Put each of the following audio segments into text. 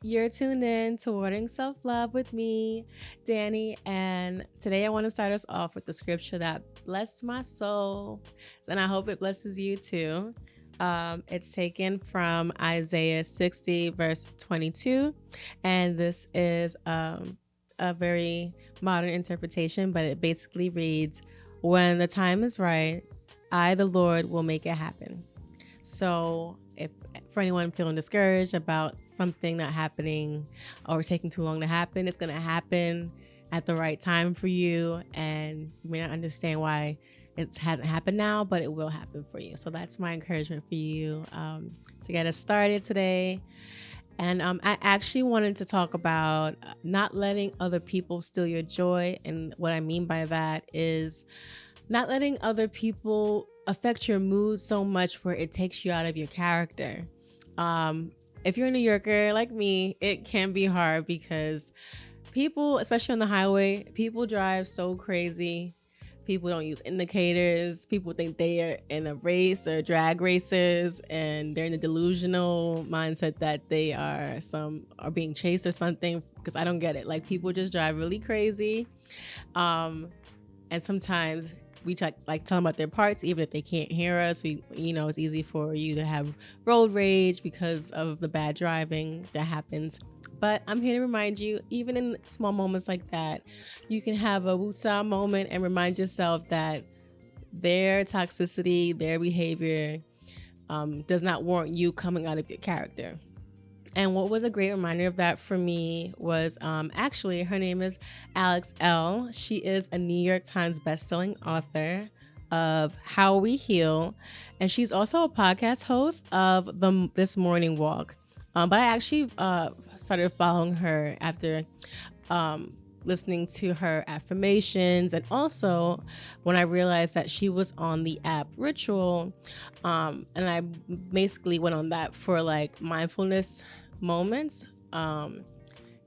You're tuned in to Watering Self Love with me, Danny, and today I want to start us off with the scripture that blessed my soul, and I hope it blesses you too. It's taken from Isaiah 60, verse 22, and this is a very modern interpretation, but it basically reads, "When the time is right, I, the Lord, will make it happen." So, if for anyone feeling discouraged about something not happening or taking too long to happen, it's going to happen at the right time for you. And you may not understand why it hasn't happened now, but it will happen for you. So, that's my encouragement for you to get us started today. And I actually wanted to talk about not letting other people steal your joy. And what I mean by that is not letting other people affect your mood so much where it takes you out of your character. Um, if you're a New Yorker like me, it can be hard because people, especially on the highway, people drive so crazy. People don't use indicators. People think they are in a race or drag races, and they're in a delusional mindset that they are being chased or something. Because I don't get it. Like people just drive really crazy, um, and sometimes we like tell them about their parts even if they can't hear us. It's easy for you to have road rage because of the bad driving that happens, but I'm here to remind you, even in small moments like that, you can have a woosah moment and remind yourself that their toxicity, their behavior, does not warrant you coming out of your character. And what was a great reminder of that for me was actually her name is Alex Elle. She is a New York Times bestselling author of How We Heal, and she's also a podcast host of the This Morning Walk. But I actually started following her after listening to her affirmations, and also when I realized that she was on the app Ritual, and I basically went on that for like mindfulness moments, and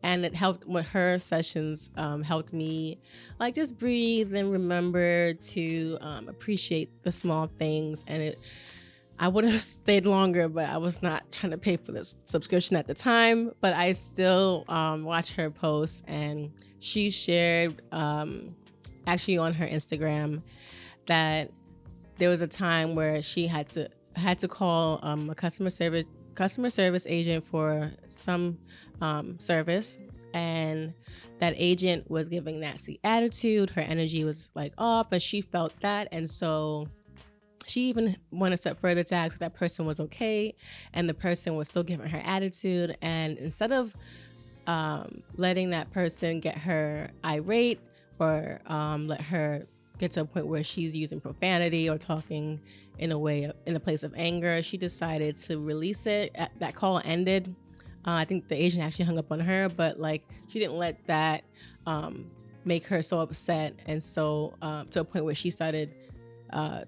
it helped with her sessions, helped me like just breathe and remember to appreciate the small things. And I would have stayed longer, but I was not trying to pay for this subscription at the time. But I still watch her posts, and she shared actually on her Instagram that there was a time where she had to call a customer service agent for some service, and that agent was giving nasty attitude. Her energy was like off, and she felt that, and so she even went a step further to ask if that person was okay, and the person was still giving her attitude. And instead of letting that person get her irate or let her get to a point where she's using profanity or talking in a place of anger, she decided to release it. That call ended. I think the agent actually hung up on her, but like she didn't let that make her so upset, and so to a point where she started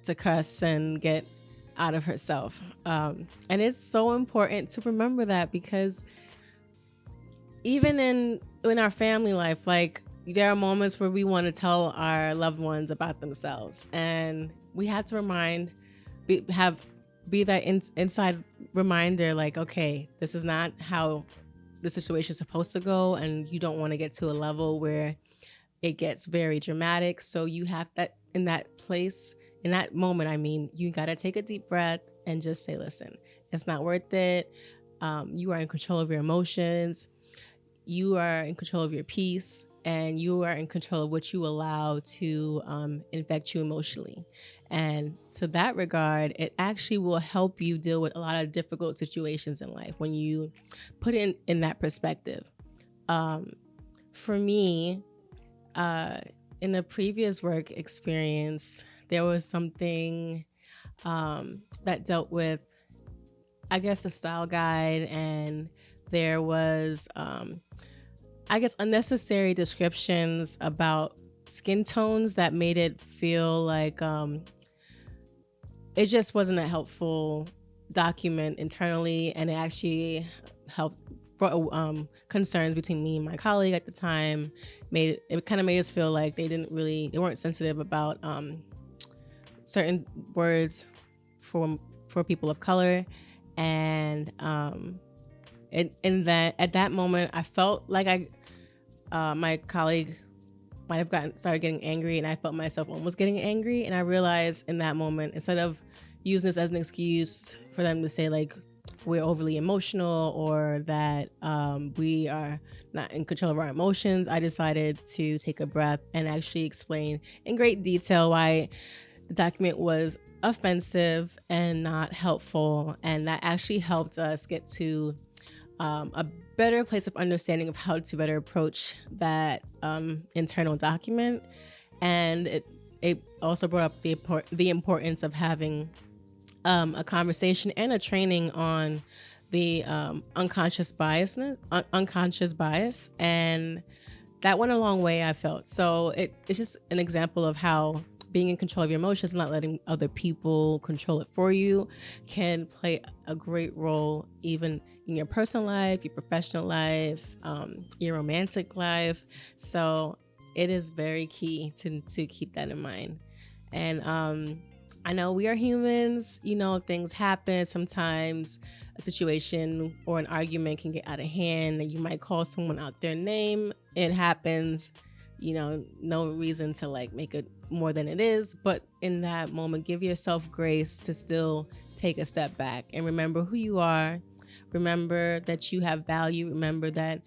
to cuss and get out of herself. And it's so important to remember that, because even in our family life, like there are moments where we want to tell our loved ones about themselves, and we have to be that inside reminder, like, okay, this is not how the situation is supposed to go, and you don't want to get to a level where it gets very dramatic. So you have that in that place, in that moment, I mean, you got to take a deep breath and just say, listen, it's not worth it. You are in control of your emotions. You are in control of your peace, and you are in control of what you allow to infect you emotionally. And to that regard, it actually will help you deal with a lot of difficult situations in life when you put it in that perspective. For me, in a previous work experience, there was something that dealt with, I guess, a style guide, and there was, I guess, unnecessary descriptions about skin tones that made it feel like it just wasn't a helpful document internally, and it actually brought concerns between me and my colleague at the time. It kind of made us feel like they weren't sensitive about certain words for people of color, and in that at that moment, I felt like my colleague might have started getting angry, and I felt myself almost getting angry. And I realized in that moment, instead of using this as an excuse for them to say like we're overly emotional or that we are not in control of our emotions, I decided to take a breath and actually explain in great detail why the document was offensive and not helpful. And that actually helped us get to a better place of understanding of how to better approach that internal document. And it also brought up the importance of having a conversation and a training on the unconscious bias, and that went a long way, I felt. So it's just an example of how being in control of your emotions, not letting other people control it for you, can play a great role even in your personal life, your professional life, your romantic life. So it is very key to keep that in mind. And I know we are humans, things happen. Sometimes a situation or an argument can get out of hand and you might call someone out their name. It happens, no reason to like make it more than it is. But in that moment, give yourself grace to still take a step back and remember who you are. Remember that you have value. Remember that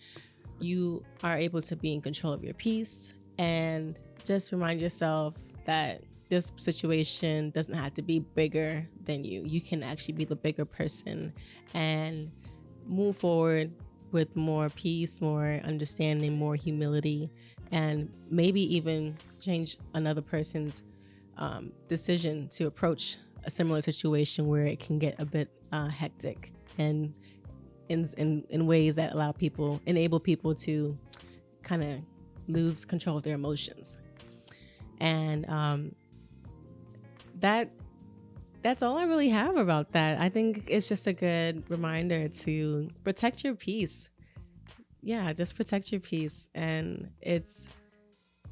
you are able to be in control of your peace, and just remind yourself that this situation doesn't have to be bigger than you. You can actually be the bigger person and move forward with more peace, more understanding, more humility, and maybe even change another person's decision to approach a similar situation where it can get a bit hectic, and in ways that enable people to kind of lose control of their emotions. And that's all I really have about that. I think it's just a good reminder to protect your peace. Yeah, just protect your peace. And it's,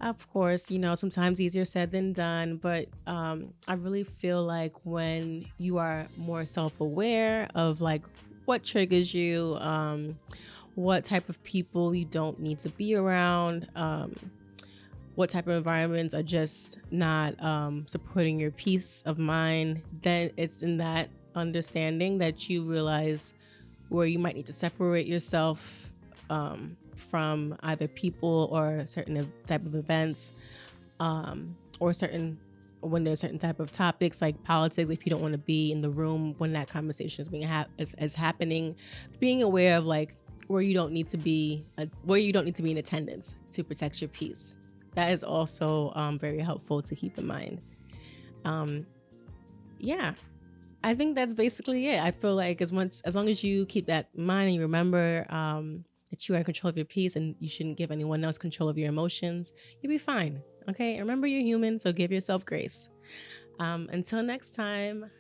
of course, sometimes easier said than done, but I really feel like when you are more self-aware of like what triggers you, what type of people you don't need to be around, what type of environments are just not supporting your peace of mind, then it's in that understanding that you realize where you might need to separate yourself from either people or certain type of events, or when there's certain type of topics like politics. If you don't want to be in the room when that conversation is happening, being aware of like where you don't need to be in attendance to protect your peace. That is also very helpful to keep in mind. Yeah, I think that's basically it. I feel like as long as you keep that in mind and you remember that you are in control of your peace and you shouldn't give anyone else control of your emotions, you'll be fine. Okay, remember you're human, so give yourself grace. Until next time.